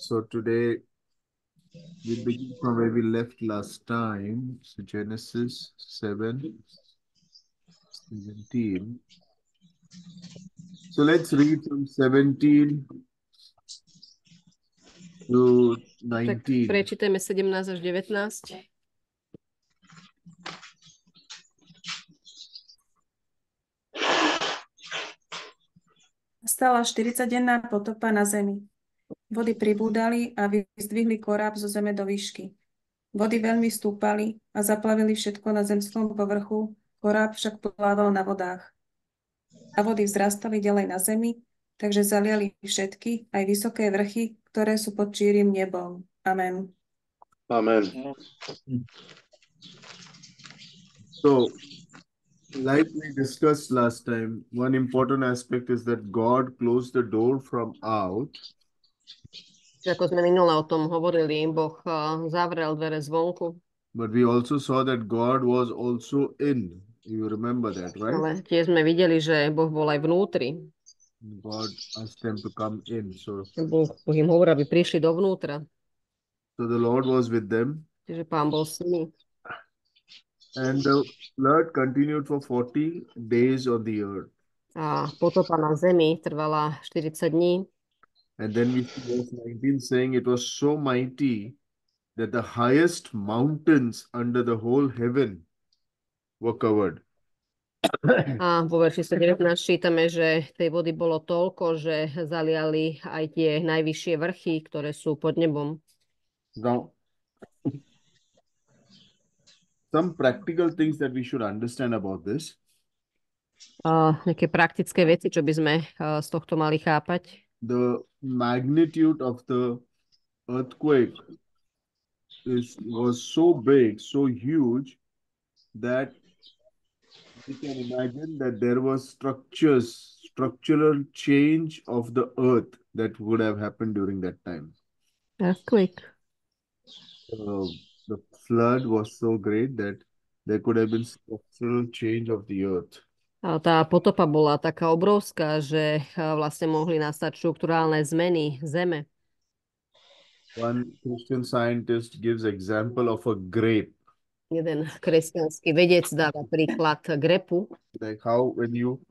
So today we begin from where we left last time. So Genesis 7:17. So let's read from 17 to Tak 19. prečítajme 17 až 19. Nastala 40-denná potopa na zemi. Vody pribúdali a vyzdvihli koráb zo zeme do výšky. Vody veľmi stúpali a zaplavili všetko na zemskom povrchu, koráb však plával na vodách. A vody vzrastali ďalej na zemi, takže zaliali všetky, aj vysoké vrchy, ktoré sú pod čírim nebom. Amen. Amen. So, like we discussed last time, one important aspect is that God closed the door from out. Ako sme minule o tom hovorili, Boh zavrel dvere zvonku, But we also saw that God was also in. You remember that, right? ale tiež sme videli, že Boh bol aj vnútri. God asked them to come in. So Boh im hovoril, aby prišli dovnútra. the Lord was with them. Čiže Pán bol s nimi. And the flood continued for 40 days on the earth. A potopa na zemi trvala 40 dní. And then we see verse 19 saying it was so mighty that the highest mountains under the whole heaven were covered. A vo verši 19 čítame, že tej vody bolo toľko, že zaliali aj tie najvyššie vrchy, ktoré sú pod nebom. Now, some practical things that we should understand about this. Nejaké praktické veci, čo by sme z tohto mali chápať. The magnitude of the earthquake was so big, so huge, that you can imagine that there was structural change of the earth that would have happened during that time. Earthquake. The flood was so great that there could have been structural change of the earth. A tá potopa bola taká obrovská, že vlastne mohli nastať štruktúrálne zmeny zeme. One Christian scientist gives example of a grape. Jeden kresťanský vedec dáva príklad grepu. Like how when you...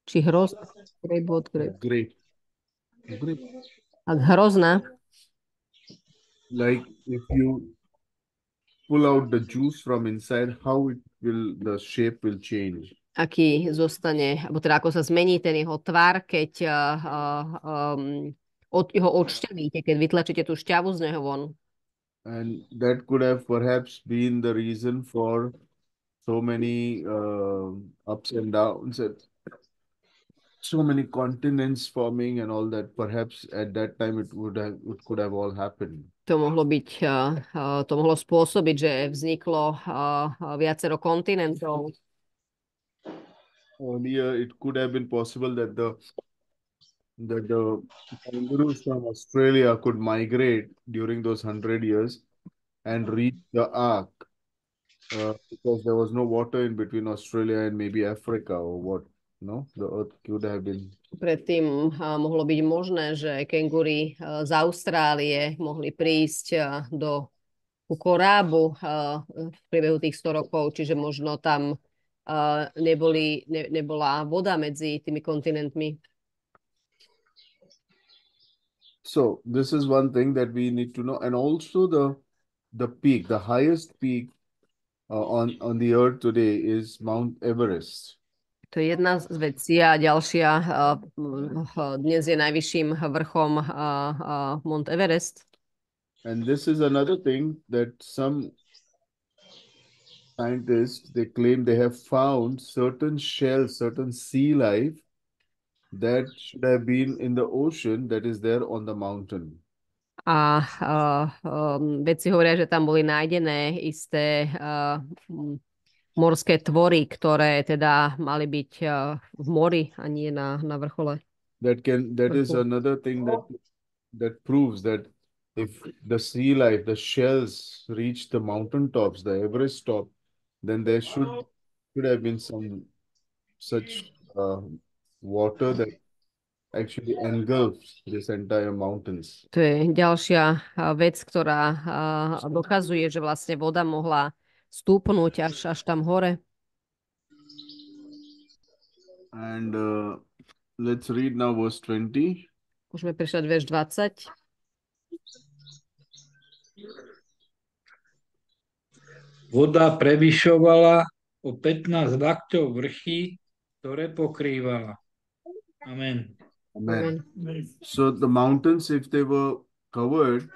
Či hrozná? Grape. Grape. Ak hrozná. Like if you pull out the juice from inside, how the shape will change. Aký zostane, alebo teda ako sa zmení ten jeho tvar, keď ho odšťavíte, keď vytlačíte tú šťavu z neho von. And that could have perhaps been the reason for so many ups and downs, and so many continents forming and all that. Perhaps at that time it could have all happened. To mohlo spôsobiť, že vzniklo viacero kontinentov. Earlier, it could have been possible that the kangaroos from Australia could migrate during those 100 years and reach the ark because there was no water in between Australia and maybe Africa or what. No, the earth could have been. Predtým mohlo byť možné, že kengúry z Austrálie mohli prísť ku korábu v priebehu tých 100 rokov, čiže možno tam nebola voda medzi tými kontinentmi. So this is one thing that we need to know, and also the peak, the highest peak on the earth today is Mount Everest. To je jedna z vecí a ďalšia dnes je najvyšším vrchom Mount Everest. And this is another thing that some scientists, they claim they have found certain shells, certain sea life that should have been in the ocean that is there on the mountain. A vedci hovoria, že tam boli nájdené isté morské tvory, ktoré teda mali byť v mori a nie na vrchole. That is another thing that proves that if the sea life, the shells reach the mountain tops, the Everest top, then there should have been some such water that actually engulfs this entire mountains. To je ďalšia vec, ktorá dokazuje, že vlastne voda mohla stúpnúť až tam hore. And let's read now verse 20. Môžeme prečítať verš 20. Voda prevyšovala o 15 lakťov vrchy, ktoré pokrývala. Amen. Amen. So the mountains, if they were covered,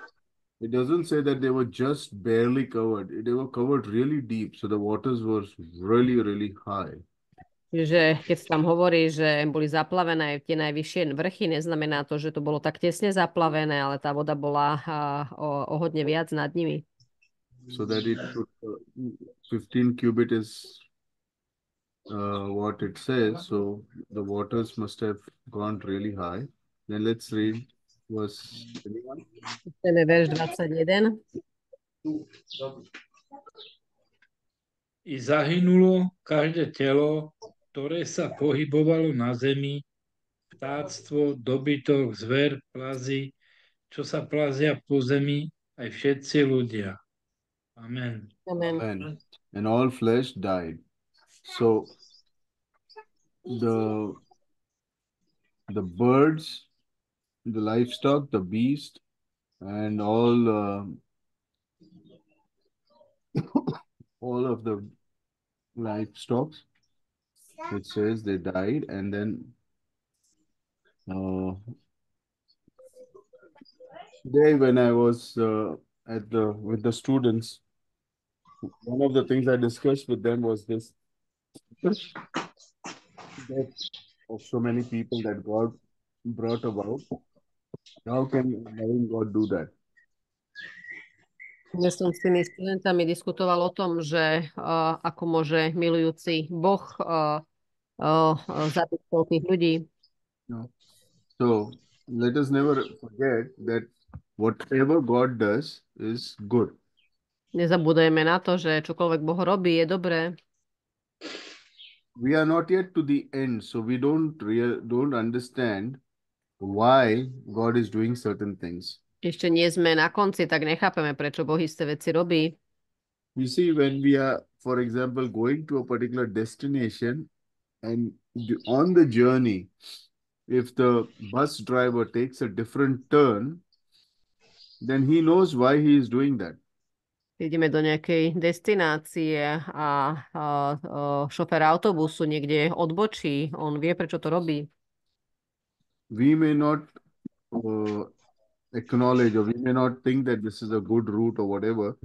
it doesn't say that they were just barely covered. They were covered really deep. So the waters were really, really high. Čiže keď sa tam hovorí, že boli zaplavené tie najvyššie vrchy, neznamená to, že to bolo tak tesne zaplavené, ale tá voda bola o hodne viac nad nimi. So that it took 15 cubit is what it says. So the waters must have gone really high. Then let's read verse 21. Chceme verš 21. I zahynulo každé telo, ktoré sa pohybovalo na zemi, vtáctvo, dobytok, zver, plazy, čo sa plazia po zemi, aj všetci ľudia. Amen. Amen. Amen. And all flesh died. So the birds, the livestock, the beast, and all of the livestock, it says they died. And then today when I was with the students, one of the things I discussed with them was this death of so many people that God brought about. How can loving God do that? Dnes som s tými študentami diskutoval o tom, že ako môže milujúci Boh zabiť toľkých ľudí. No. So let us never forget that whatever God does is good. Nezabúdajme na to, že čokoľvek Boh robí, je dobré. We are not yet to the end, so we don't understand why God is doing certain things. Ešte nie sme na konci, tak nechápeme, prečo Boh isté veci robí. You see, when we are, for example, going to a particular destination and on the journey, if the bus driver takes a different turn, then he knows why he is doing that. Ideme do nejakej destinácie a šofér autobusu niekde odbočí. On vie, prečo to robí. We may not acknowledge or we may not think that this is a good route or whatever,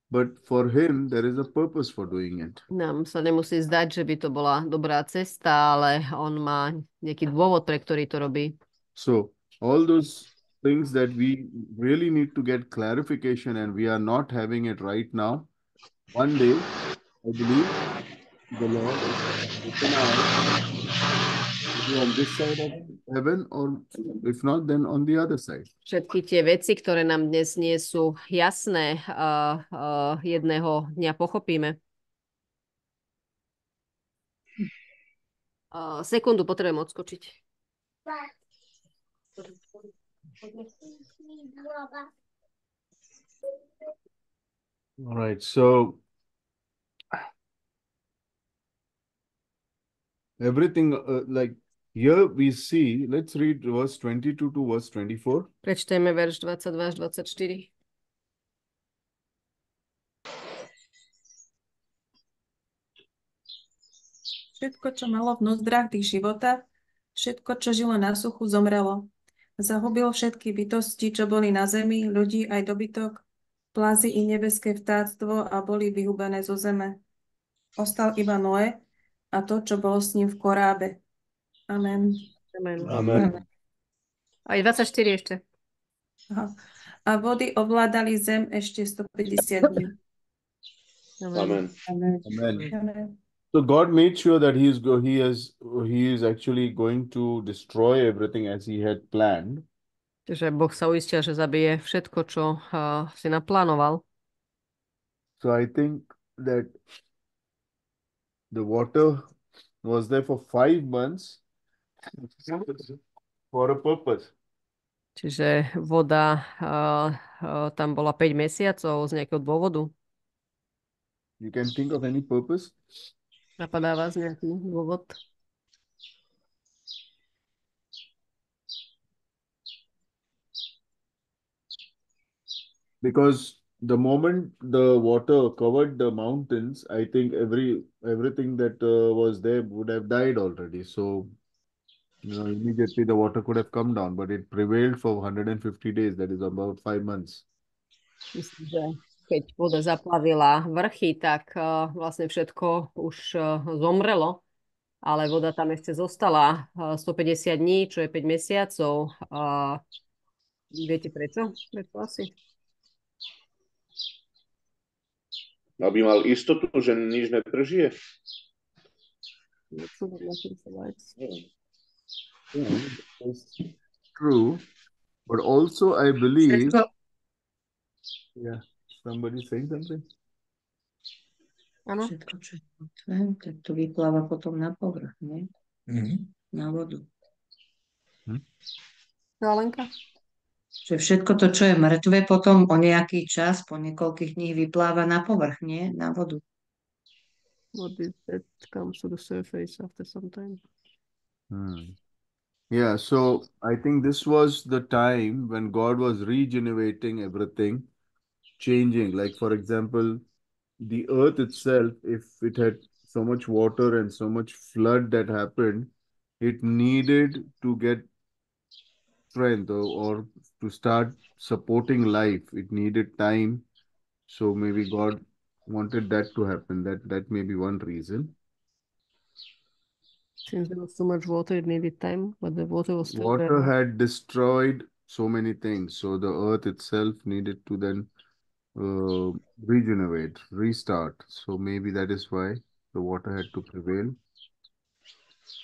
but for him, there is a purpose for doing it. Nám sa nemusí zdať, že by to bola dobrá cesta, ale on má nejaký dôvod, pre ktorý to robí. So all those things that we really need to get clarification and we are not having it right now. One day, I believe the Lord will open our eyes on this side of heaven, or if not, then on the other side. Všetky tie veci, ktoré nám dnes nie sú jasné, jedného dňa pochopíme. Sekundu, potrebujem odskočiť. All right, so everything like here we see, let's read verse 22 to verse 24. Prečtajme verš 22 až 24. Všetko, čo malo v nozdrách tých života, všetko, čo žilo na suchu, zomrelo. Zahubil všetky bytosti, čo boli na zemi, ľudí aj dobytok, plazy i nebeské vtáctvo a boli vyhubené zo zeme. Ostal iba Noé a to, čo bolo s ním v korábe. Amen. Amen. Amen. Aj 24 ešte. Aha. A vody ovládali zem ešte 150 dní. Amen. Amen. Amen. Amen. So God made sure that he is actually going to destroy everything as he had planned. Čiže Boh sa uistil, že zabije všetko, čo si naplánoval. So I think that the water was there for 5 months. for a purpose. Čiže voda tam bola 5 mesiacov z nejakého dôvodu. You can think of any purpose. Napadá vás nejaký dôvod? Because the moment the water covered the mountains, I think everything that was there would have died already. So, immediately the water could have come down, but it prevailed for 150 days. That is about 5 months. Myslím, že keď voda zaplavila vrchy, tak vlastne všetko už zomrelo, ale voda tam ešte zostala 150 dní, čo je 5 mesiacov. Viete prečo? Prečo asi? Aby mal istotu, že nič neprežije. Yeah, that's true. But also, I believe, Všetko, yeah, somebody saying something. Áno? všetko, čo je mŕtve, tak to vypláva potom na povrch, nie? Na vodu. Alenka? Že všetko to, čo je mŕtve, potom o nejaký čas, po niekoľkých dní vypláva na povrch, nie? Na vodu. What is that comes to the surface after some time? Yeah, so I think this was the time when God was regenerating everything, changing. Like, for example, the earth itself, if it had so much water and so much flood that happened, it needed to get strength or to start supporting life. It needed time. So maybe God wanted that to happen. That may be one reason. Since there was so much water, it needed time, but the water was still Water there. had destroyed so many things. So the earth itself needed to then regenerate, restart. So maybe that is why the water had to prevail.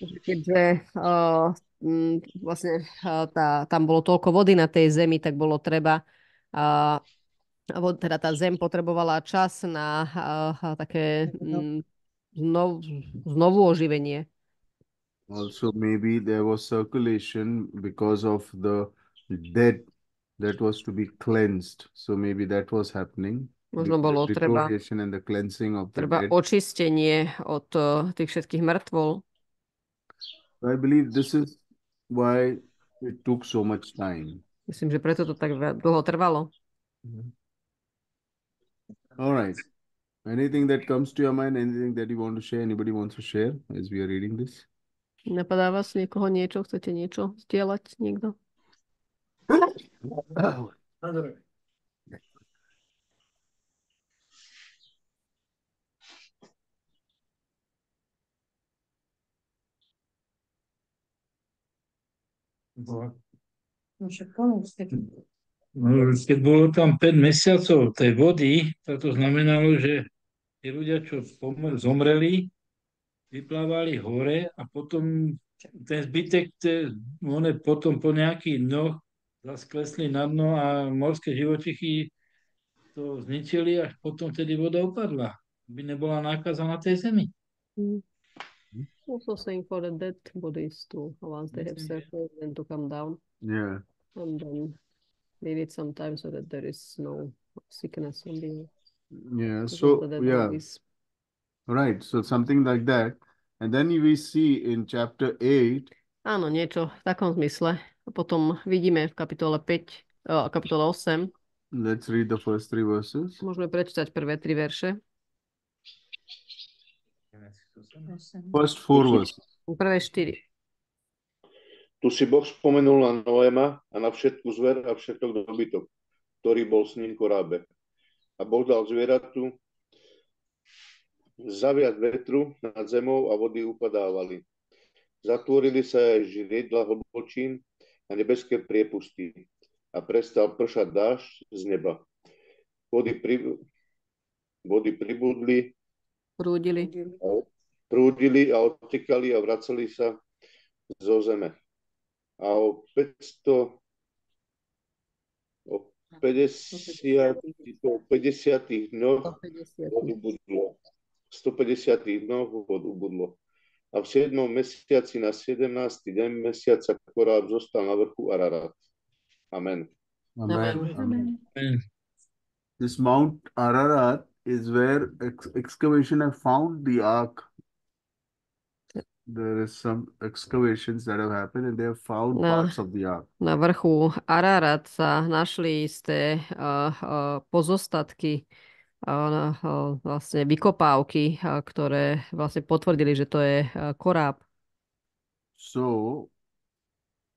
Keďže vlastne tam bolo toľko vody na tej zemi, tak bolo treba, teda tá zem potrebovala čas na také znovu oživenie. Also, maybe there was circulation because of the dead that was to be cleansed. So maybe that was happening. Možno bolo treba and the cleansing of the dead. očistenie od tých všetkých mŕtvol. I believe this is why it took so much time. Myslím, že preto to tak dlho trvalo. All right. Anything that comes to your mind, anything that you want to share, anybody wants to share as we are reading this? Napadá vás niekoho niečo? Chcete niečo zdieľať? Niekto? Keď bolo tam 5 mesiacov tej vody, to znamenalo, že tí ľudia, čo zomreli, vyplávali hore a potom ten zbytek, potom po nejakých dňoch zase klesli na dno a morské živočichy to zničili, až potom tedy voda upadla, aby nebola nákaza na tej zemi. Also saying for the dead bodies too, once they have circled, then to come down. Yeah. And then leave it some time so that there is no sickness on the Yeah. So, yeah. Right. So something like that. And then we see in chapter 8. Áno, niečo v takom zmysle. A potom vidíme v kapitole 5, kapitole 8. Let's read the first 3 verses. Môžeme prečítať prvé 3 verše. First 4 verses. Prvé 4. Tu si Boh spomenul na Noéma a na všetku zver a všetok dobytok, ktorý bol s ním v korábe. A Boh dal zvieratu zaviať vetru nad zemou a vody upadávali. Zatvorili sa aj žriedla hlbočín a nebeské priepusty a prestal pršať dážď z neba. Vody prúdili a odtekali a vracali sa zo zeme. A o 50 dňoch vodu ubudlo. 150 dňoch vodu ubudlo. a v 7. mesiaci na 17. deň mesiaca koráb zostal na vrchu Ararat. Amen. Amen. Amen. Amen. This Mount Ararat is where excavation have found the ark. There is some excavations that have happened and they have found Na, parts of the ark. na vrchu Ararat sa našli isté pozostatky, vlastne vykopávky, ktoré vlastne potvrdili, že to je koráb. So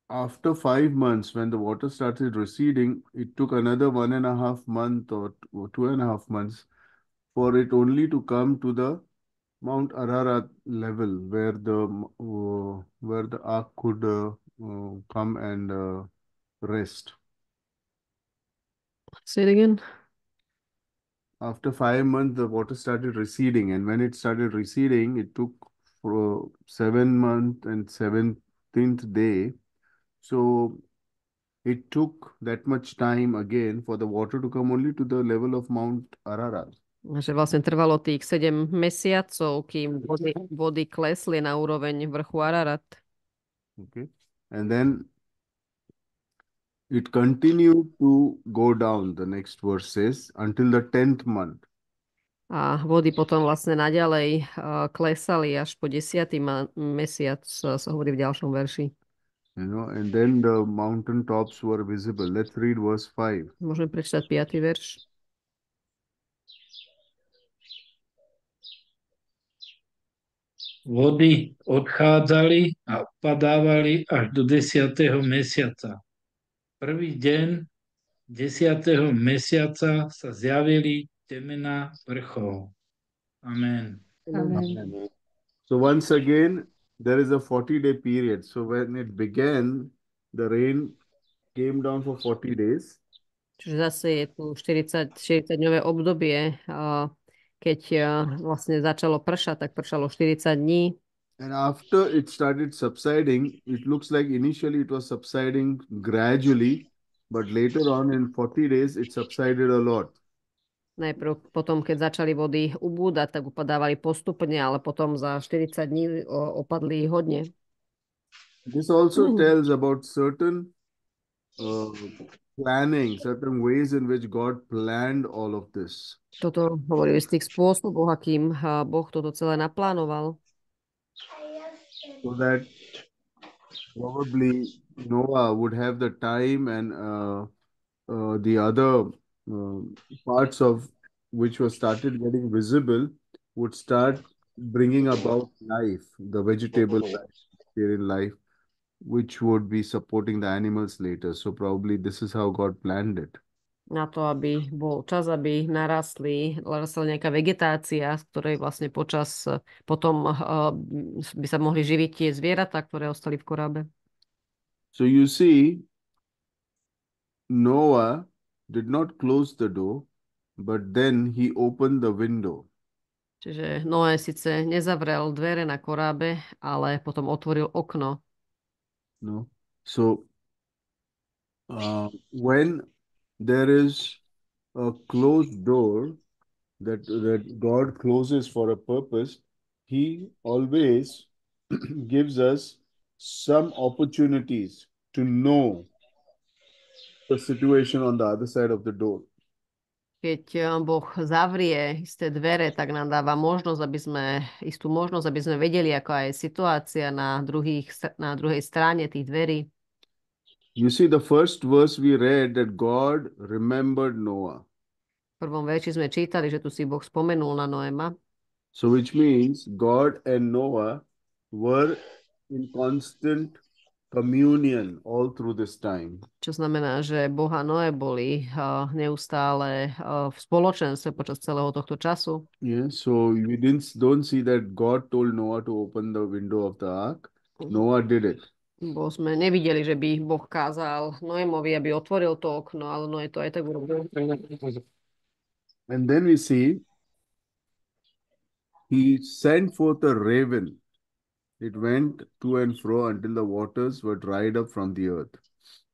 after 5 months, when the water started receding, it took another 1.5 months or 2.5 months for it only to come to the Mount Ararat level, where the ark could come and rest. Say it again. After 5 months, the water started receding, and when it started receding, it took for 7 months and 17th day. So it took that much time again for the water to come only to the level of Mount Ararat. Že vlastne trvalo tých 7 mesiacov, kým vody klesli na úroveň vrchu Ararat. Okay. And then it continued to go down, the next verse says, until the 10th month. A vody potom vlastne naďalej klesali až po 10. mesiac, sa hovorí v ďalšom verši. And then the mountain tops were visible. Let's read verse 5. Môžem prečítať 5. verš. Vody odchádzali a upadávali až do 10. mesiaca. Prvý deň 10. mesiaca sa zjavili temená vrchov. Amen. Amen. So once again, there is a 40-day period. So when it began, the rain came down for 40 days. Čiže zase je tu 40-dňové obdobie. Keď vlastne začalo pršať, tak pršalo 40 dní. And after it started subsiding, it looks like initially it was subsiding gradually, but later on in 40 days, it subsided a lot. Najprv potom, keď začali vody ubúdať, tak upadávali postupne, ale potom za 40 dní opadli hodne. This also tells about certain planning, certain ways in which God planned all of this. Toto hovorí z tých spôsobov, akým Boh toto celé naplánoval. So that probably Noah would have the time and the other parts of which were started getting visible would start bringing about life, the vegetable life, vegetarian life, which would be supporting the animals later. So probably this is how God planned it. Na to, aby bol čas, aby narastla nejaká vegetácia, z ktorej vlastne potom by sa mohli živiť tie zvieratá, ktoré ostali v korábe. So you see, Noah did not close the door, but then he opened the window. Čiže Noé síce nezavrel dvere na korábe, ale potom otvoril okno. No. So when there is a closed door that God closes for a purpose, He always gives us some opportunities to know the situation on the other side of the door. Keď Boh zavrie isté dvere, tak nám dáva istú možnosť, aby sme vedeli, aká je situácia na druhej strane tých dverí. You see, the first verse we read that God remembered Noah. V prvom verši sme čítali, že tu si Boh spomenul na Noéma. So which means God and Noah were in constant communion all through this time. Čo znamená, že Boh a Noé boli neustále v spoločenstve počas celého tohto času. Yeah, so we don't see that God told Noah to open the window of the ark. Noah did it. Bo sme nevideli, že by Boh kázal Noémovi, aby otvoril to okno, ale Noé to aj tak urobil. And then we see he sent forth a raven. It went to and fro until the waters were dried up from the earth.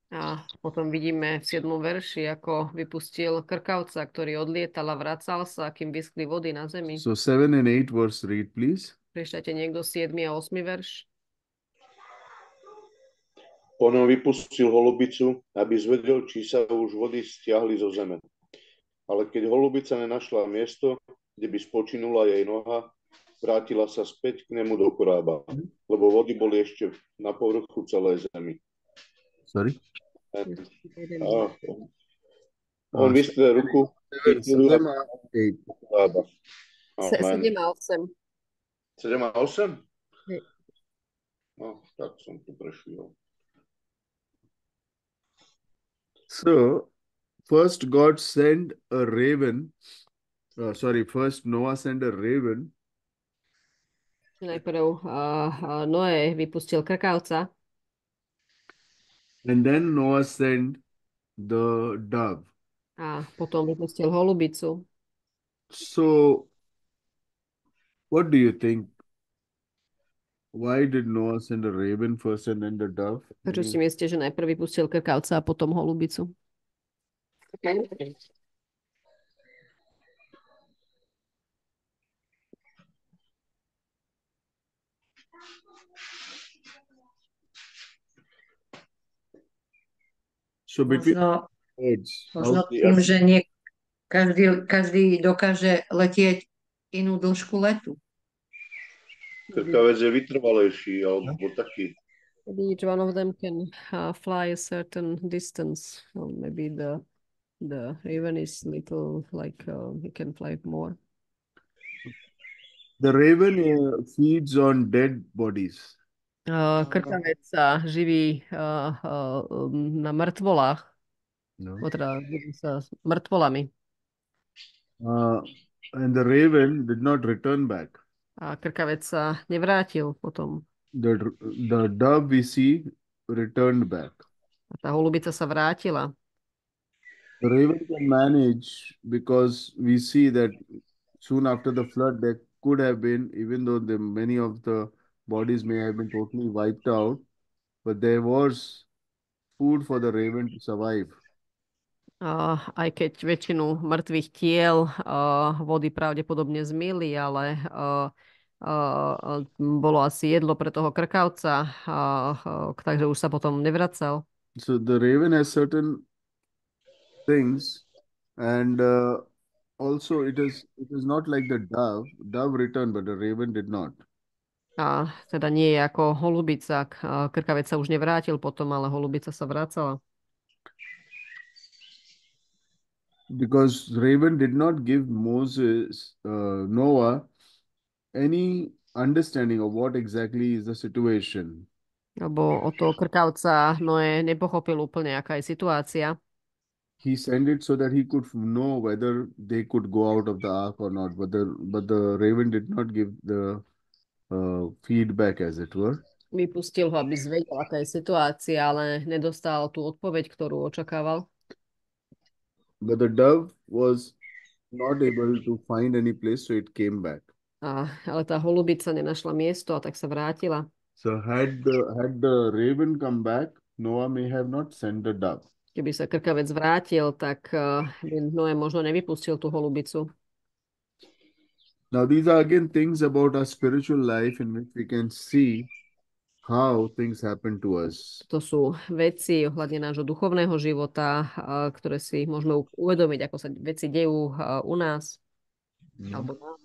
A potom vidíme v 7. verši, ako vypustil krkavca, ktorý odlietal a vracal sa, kým vyschli vody na zemi. So 7 and 8 verse read, please. Prečítate niekto 7. a 8. verš. On vypustil holubicu, aby zvedel, či sa už vody stiahli zo zeme. Ale keď holubica nenašla miesto, kde by spočinula jej noha, vrátila sa späť k nemu do korába, lebo vody boli ešte na povrchu celej zemi. Sorry? On vystrie ruku, 7 a 8. korába. 7 a 8. 7 a 8? Hej. No, tak som tu prešiel. So, first God sent a raven. First Noah sent a raven. Najprv Noé vypustil krkavca And then Noah sent the dove. a potom vypustil holubicu. So, what do you think? Why did Noah send a raven first and then the dove? Prečo si myslíte, že najprv vypustil krkavca a potom holubicu? So between Možno, birds, možno How- tým, že každý dokáže letieť inú dĺžku letu. Krkavec je vytrvalejší, alebo taký. Maybe each one of them can fly a certain distance. Or maybe the raven is little like he can fly more. the raven feeds on dead bodies. Krkavec sa živí na mŕtvolách, No. teda živí sa s mŕtvolami. And the raven did not return back. A krkavec sa nevrátil potom. The dove we see returned back. A tá holubica sa vrátila. The raven can manage because we see that soon after the flood there could have been, even though many of the bodies may have been totally wiped out, but there was food for the raven to survive. Aj keď väčšinu mŕtvych tiel vody pravdepodobne zmýli, ale bolo asi jedlo pre toho krkavca, takže už sa potom nevracal. So the raven has certain things, and also it is not like the dove. Dove returned, but the raven did not. A teda nie je ako holubica. Krkavec sa už nevrátil potom, ale holubica sa vracala. Because raven did not give Noah, any understanding of what exactly is the situation. Lebo od toho krkavca Noé nepochopil úplne, aká je situácia. He sent it so that he could know whether they could go out of the ark or not. But the raven did not give the feedback, as it were. Vypustil ho, aby zvedel, aká je situácia, ale nedostal tú odpoveď, ktorú očakával. But the dove was not able to find any place, so it came back. Ale tá holubica nenašla miesto a tak sa vrátila. So had the raven come back, Noah may have not sent the dove. Keby sa krkavec vrátil, tak by Noé možno nevypustil tú holubicu. Now these are again things about our spiritual life in which we can see how things happen to us. To sú veci ohľadne nášho duchovného života, ktoré si môžeme uvedomiť, ako sa veci dejú u nás. Alebo nás.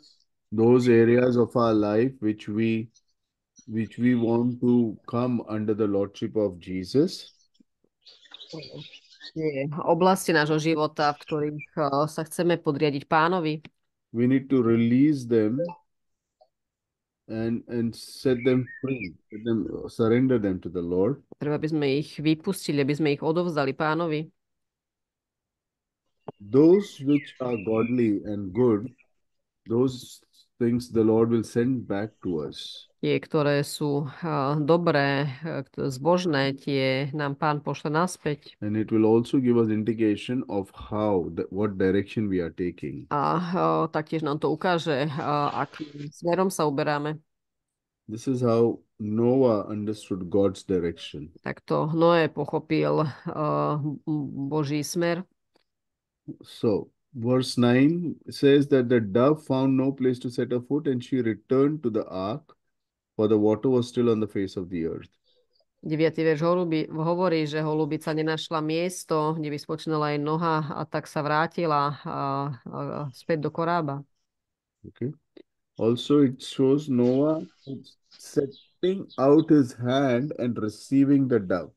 Those areas of our life which we want to come under the lordship of Jesus. Oblasti nášho života, v ktorých sa chceme podriadiť Pánovi. We need to release them and set them free, surrender them to the Lord. Treba by sme ich vypustili, aby sme ich odovzdali Pánovi. Those which are godly and good, those things the Lord will send back to us. Tie, ktoré sú dobré, zbožné, tie nám Pán pošle naspäť. And it will also give us indication of what direction we are taking. A taktiež nám to ukáže, akým smerom sa uberáme. This is how Noah understood God's direction. Takto Noé pochopil Boží smer. So verse 9 says that the dove found no place to set her foot and she returned to the ark, for the water was still on the face of the earth. 9. verš hovorí, že holubica nenašla miesto, kde by spočinula jej noha, a tak sa vrátila späť do korába. Okay. Also, it shows Noah setting out his hand and receiving the dove.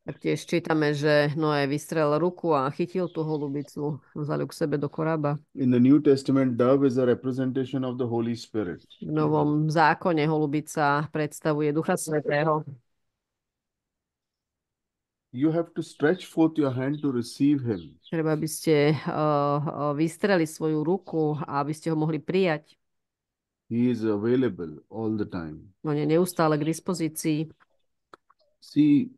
Taktiež čítame, že Noé vystrel ruku a chytil tú holubicu, vzal ju k sebe do korába. In the New Testament, dove is a representation of the Holy Spirit. V Novom zákone holubica predstavuje Ducha Svätého. You have to stretch forth your hand to receive him. Treba, aby ste vystreli svoju ruku a aby ste ho mohli prijať. He is available all the time. On je neustále k dispozícii. See,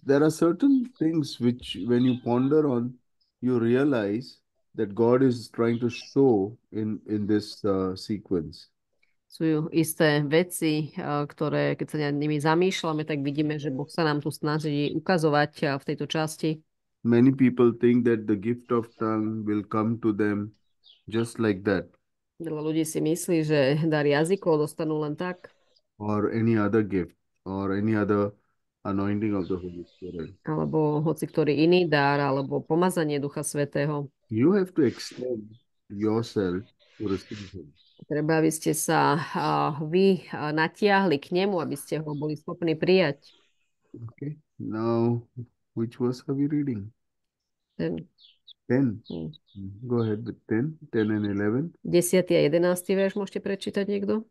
there are certain things which, when you ponder on, you realize that God is trying to show in this sequence. Sú isté veci, ktoré, keď sa nad nimi zamýšľame, tak vidíme, že Boh sa nám tu snaží ukazovať v tejto časti. Many people think that the gift of tongue will come to them just like that, Veľa ľudí si myslí, že dar jazykov dostanú len tak, or any other gift, or any other anointing of the Holy Spirit. alebo hoci ktorý iný dar, alebo pomazanie Ducha Svätého. You have to extend yourself to receive him. Treba, aby ste sa vy natiahli k nemu, aby ste ho boli schopní prijať. Okay. Now, which verse are we reading? Ten 10. Go ahead with 10 and 11. 10. a 11. verš môžete prečítať niekto?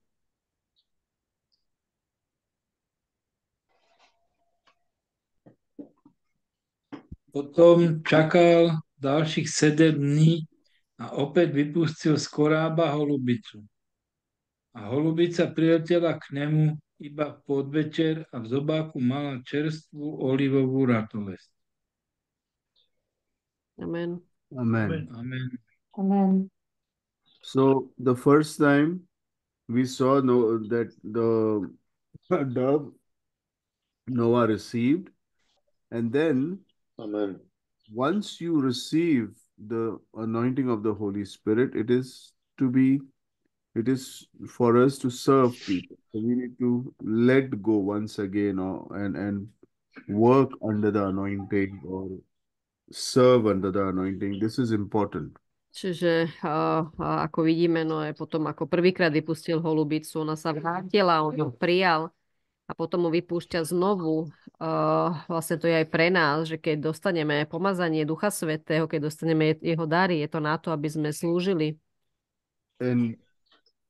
Potom čakal ďalších 7 dní a opäť vypustil z korába holubicu. A holubica priletela k nemu iba v podvečer a v zobáku mala čerstvú olivovú ratolesť. Amen. Amen. Amen. Amen. So the first time we saw that the dove Noah received, and then Amen. once you receive the anointing of the Holy Spirit, it is for us to serve people. So we need to let go once again, and work under the anointing or serve under the anointing. This is important. Čiže ako vidíme, Noé potom ako prvýkrát vypustil holubicu, ona sa vrátila, on ju prijal a potom mu vypúšťa znovu. Vlastne to je aj pre nás, že keď dostaneme pomazanie Ducha Svätého, keď dostaneme jeho dary, je to na to, aby sme slúžili. And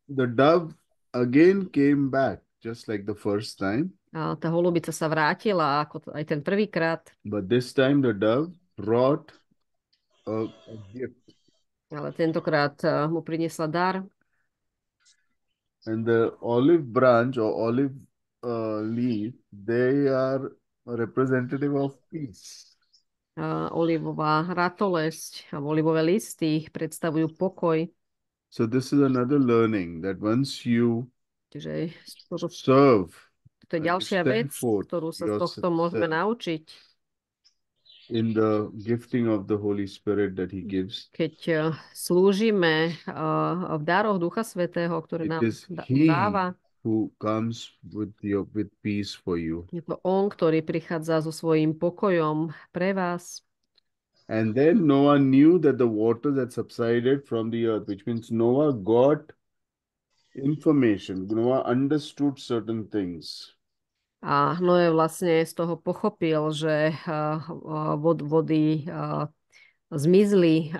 the dove again came back, just like the first time. A tá holubica sa vrátila, ako aj ten prvýkrát. But this time the dove brought a gift. Ale tentokrát mu priniesla dar. And the olive branch or olive leaf, they are a representative of peace. Olivová ratolesť a olivové listy predstavujú pokoj. So this is another learning that once you Čiže serve, to je ďalšia vec, ktorú sa z tohto môžeme naučiť. In the gifting of the Holy Spirit that He gives, keď slúžime v dároch Ducha Svätého, ktoré nám dáva, who comes with peace for you. Je to on, ktorý prichádza so svojím pokojom pre vás. And then Noah knew that the waters had subsided from the earth, which means Noah got information. Noah understood certain things. A Noé vlastne z toho pochopil, že vody zmizli,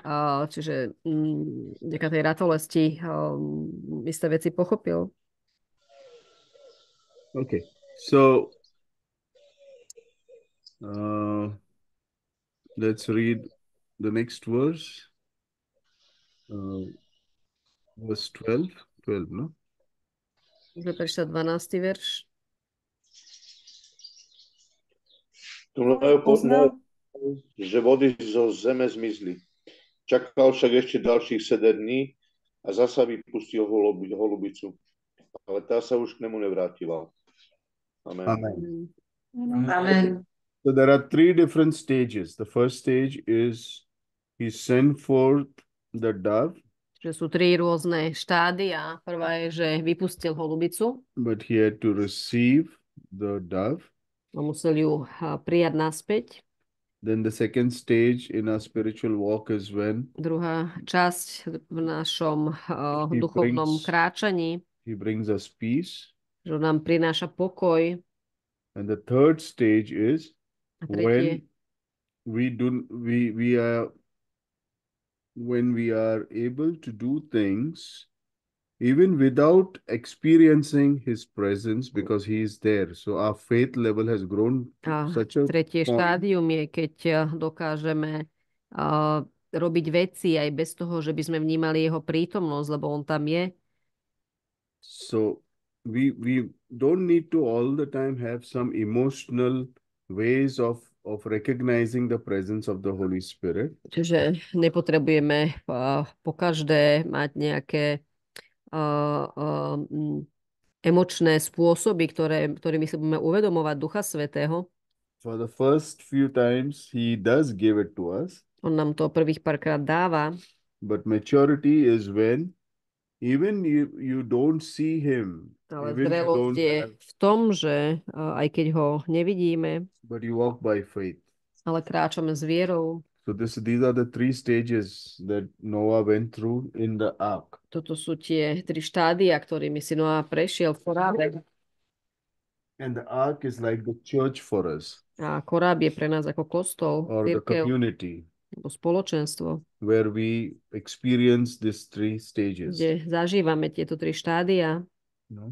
čiže vďaka tej ratolesti isté veci pochopil. Okay, so let's read the next verse. Verse 12, no? Môžeme prečítať 12. verš. Noé poznal, že vody zo zeme zmizli. Čakal však ešte ďalších 7 dní a zasa vypustil holubicu. Ale tá sa už k nemu nevrátila. Amen. Amen. Amen. So there are 3 different stages. The first stage is he sent forth the dove, Že sú 3 rôzne štádia. Prvá je, že vypustil holubicu but he had to receive the dove. a musel ju prijať naspäť. Then the second stage in our spiritual walk is when Druhá časť v našom He duchovnom brings- kráčaní, he brings us peace. že nám prináša pokoj. And the third stage is A tretie, when we are able to do things even without experiencing his presence because he is there. So our faith level has grown to a such a tretie point. štádium je, keď dokážeme robiť veci aj bez toho, že by sme vnímali jeho prítomnosť, lebo on tam je. So we don't need to all the time have some emotional ways of recognizing the presence of the Holy Spirit. Čiže nepotrebujeme po každé mať nejaké emočné spôsoby, ktorými si budeme uvedomovať Ducha Svätého. For the first few times, he does give it to us. On nám to prvých párkrát dáva, But maturity is when even you don't see him, ale even you zrelosť don't je have, v tom, že aj keď ho nevidíme, but you walk by faith. ale kráčame s vierou. So these are the 3 stages that Noah went through in the ark. Toto sú tie 3 štádia, ktorými si Noá prešiel v korábe. And the ark is like the church for us, A koráb je pre nás ako kostol, or the cirkev, community, alebo spoločenstvo, where we experience these 3 stages. kde zažívame tieto 3 štádia. No?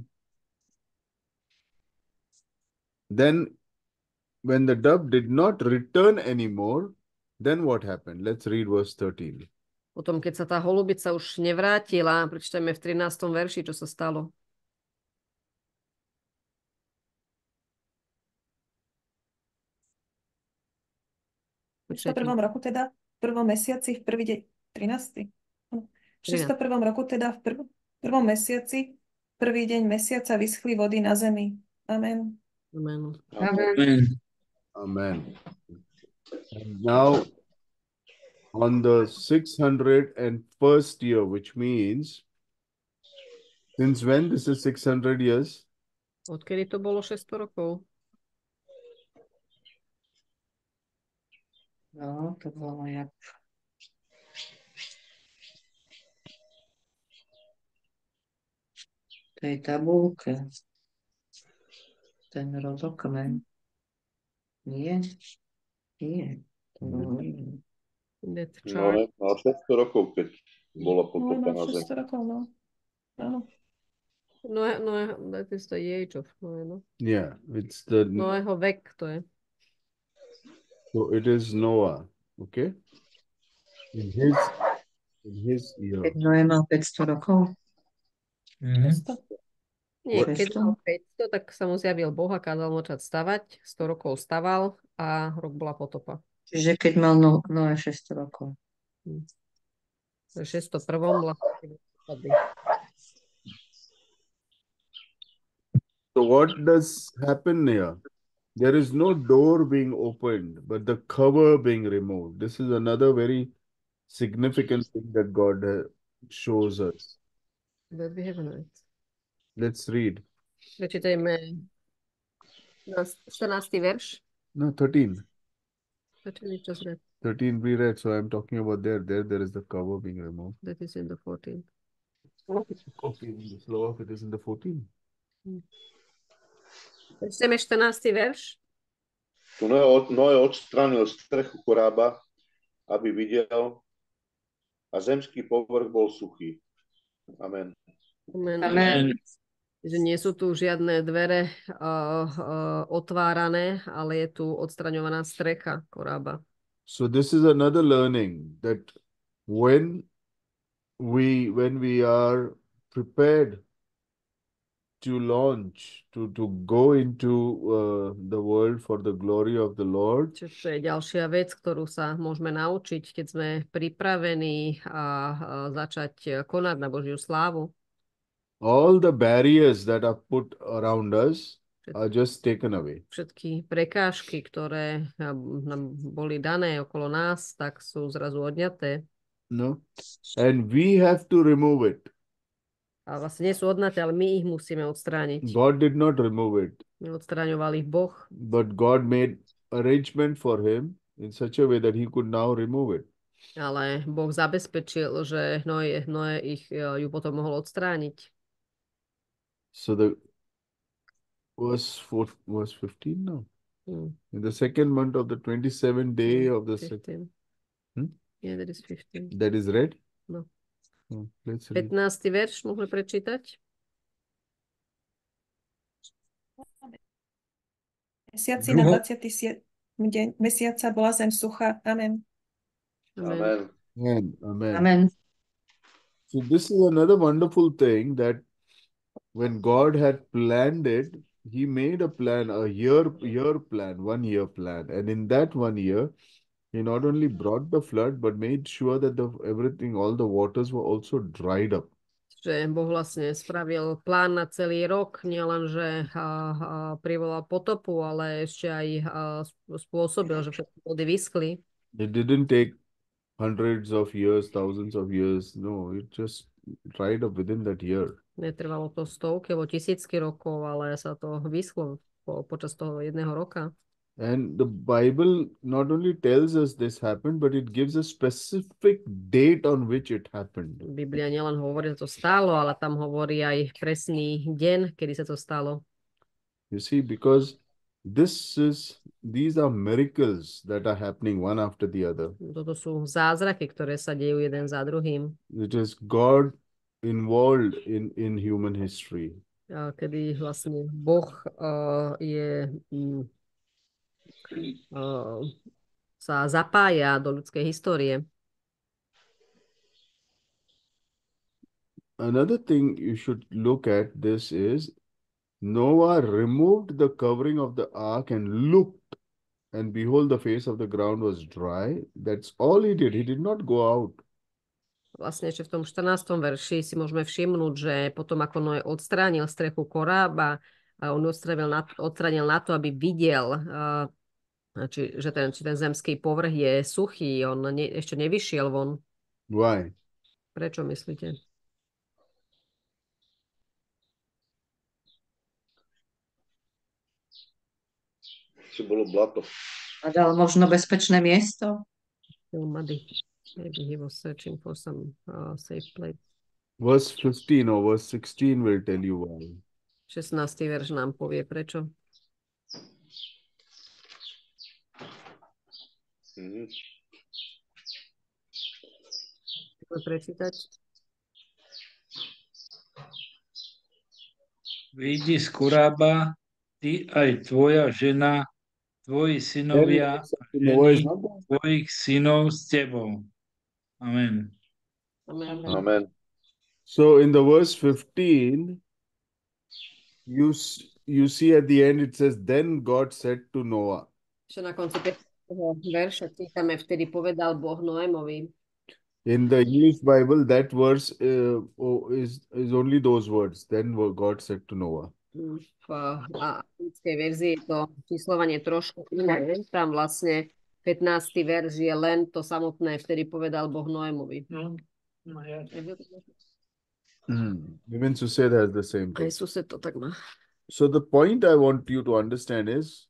Then, when the dove did not return anymore, then what happened? Let's read verse 13. Potom, keď sa tá holubica už nevrátila, prečítajme v 13. verši, čo sa stalo. V 601. roku teda, v prvom mesiaci, v prvý deň, 13. V 601. roku teda, v prvom mesiaci, prvý deň mesiaca vyschli vody na zemi. Amen. Amen. Amen. Amen. And now, on the 601st year, which means, since when this is 600 years? Odkedy to bolo 600 rokov? No, to bolo jak... V tej tabulke. Ten rodokmen. Nie. Nie. To bolo iné. That No, chart. mal 600 rokov, keď bola No, potopa na no, zemi. 600 rokov, no. Áno. Noé, that is the age of Noé, no? Yeah, it's the, Noého vek to je. so it is Noah, okay? In his year. Keď Noé mal 500 rokov. Mhm. 600. Nie, 600? keď mal 500, tak sa mu zjavil Boh a kázal mu začať stavať. 100 rokov staval a rok bola potopa. Čiže keď mal Noé 600 rokov. V 601. vlastne vtedy. So what does happen here? There is no door being opened, but the cover being removed. This is another very significant thing that God shows us. That we have on it. Let's read. Prečítajme 14. verš. No, 13. That we just read. 13 we read, so I'm talking about there. There is the cover being removed. That is in the 14. Okay, in the Slovak it is in the 14. Prečítajme 14. verš. Tu Noé odstránil strechu korába, aby videl, a zemský povrch bol suchý. Amen. Amen. Amen. Že nie sú tu žiadne dvere otvárané, ale je tu odstraňovaná strecha korába. So this is another learning that when we are prepared to launch, to go into the world for the glory of the Lord, Čiže to je ďalšia vec, ktorú sa môžeme naučiť, keď sme pripravení a začať konať na Božiu slávu. all the barriers that are put around us are just taken away. Všetky prekážky, ktoré nám boli dané okolo nás, tak sú zrazu odňaté. No? And we have to remove it. A vlastne nie sú odnaté, ale my ich musíme odstrániť. God did not remove it, Neodstráňoval ich Boh, but God made arrangement for him in such a way that he could now remove it. ale Boh zabezpečil, že Noé ju potom mohol odstrániť. So the verse 15 now. Hmm. In the second month of the 27th day of the 15. Hmm? Yeah, that is 15. that is read? No. Let's read. 15. verš môžeme prečítať. Mesiaci na 27. deň mesiaca bola zem suchá. Amen. Amen. Amen. Amen. Amen. So this is another wonderful thing that when God had planned it, he made a plan, a year plan, 1 year plan. And in that 1 year, he not only brought the flood, but made sure that all the waters were also dried up. Že Boh vlastne spravil plán na celý rok, nielen, že privolal potopu, ale ešte aj spôsobil, že všetky vody vyschli. It didn't take hundreds of years, thousands of years. No, it just dried up within that year. Netrvalo to stovky alebo tisícky rokov, ale sa to vyschlo počas toho jedného roka. And the Bible not only tells us this happened, but it gives a specific date on which it happened. Biblia nielen hovorí, že to stalo, ale tam hovorí aj presný deň, kedy sa to stalo. You see, because these are miracles that are happening one after the other. Toto sú zázraky, ktoré sa dejú jeden za druhým. It is God involved in human history. Kedy vlastne Boh sa zapája do ľudskej histórie. Another thing you should look at this is Noah removed the covering of the ark and looked, and behold, the face of the ground was dry. That's all he did. He did not go out. Vlastne ešte v tom 14. verši si môžeme všimnúť, že potom ako Noé odstránil strechu korába, on odstránil na to, aby videl, či ten zemský povrch je suchý. On ešte nevyšiel von. Why? Prečo myslíte? Či bolo blato. Hľadal možno bezpečné miesto. Still muddy. Maybe he was searching for some safe place. Verse 15 or verse 16 will tell you why. 16. verš nám povie prečo. Chceme prečítať? Vyjdi z korába, ty aj tvoja žena, tvoji synovia a ženy tvojich synov s tebou. Amen. Amen. Amen. So in the verse 15, you see at the end it says, then God said to Noah. Čo na konci 15. verša čítame, vtedy povedal Boh Noémovi. In the English Bible, that verse is only those words. Then God said to Noah. V anglickej verzii je to číslovanie trošku iné. Tam vlastne 15. verš je len to samotné, vtedy povedal Boh Noémovi. Even Sused has the same Aj thing. sused to tak má. So the point I want you to understand is,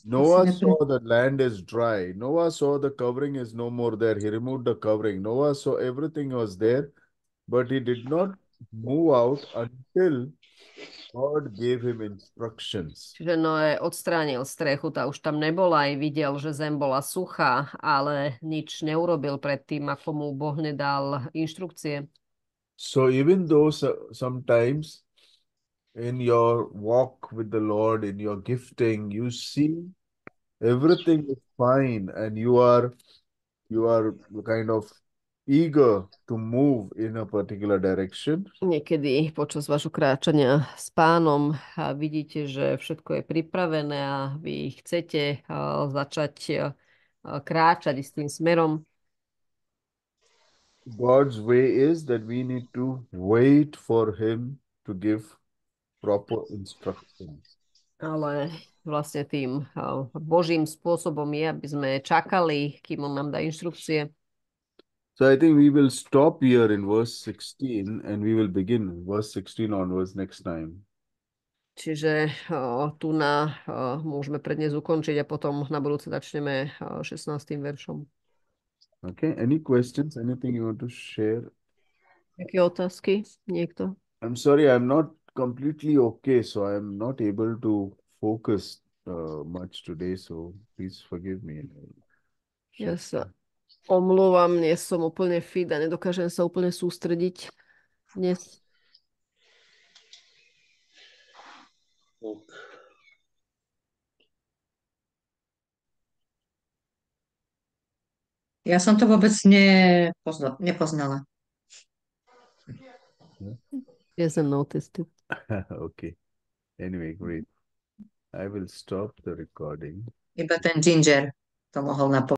Noah saw the land is dry. Noah saw the covering is no more there. He removed the covering. Noah saw everything was there, but he did not move out until God gave him instructions. Čiže Noé odstránil strechu, tá už tam nebola, aj videl, že zem bola suchá, ale nič neurobil predtým, ako mu Boh nedal inštrukcie. So even though sometimes in your walk with the Lord, in your gifting, you see everything is fine and you are kind of eager to move in a particular direction. Niekedy počas vašho kráčania s Pánom vidíte, že všetko je pripravené a vy chcete začať kráčať istým smerom. God's way is that we need to wait for him to give proper instructions. Ale vlastne tým Božím spôsobom je, aby sme čakali, kým on nám dá inštrukcie. So I think we will stop here in verse 16 and we will begin verse 16 onwards next time. Čiže tu môžeme prednes ukončiť a potom na budúce začneme 16. veršom. Okay, any questions? Anything you want to share? Aké otázky? Niekto? I'm sorry, I'm not completely okay, so I'm not able to focus much today, so please forgive me. Ja sa omlúvam, nie som úplne fit a nedokážem sa úplne sústrediť dnes. Ja som to vôbec nepoznala. Yes, I noticed it. Okay. Anyway, great. I will stop the recording. Iba ten Ginger to mohol napovedať.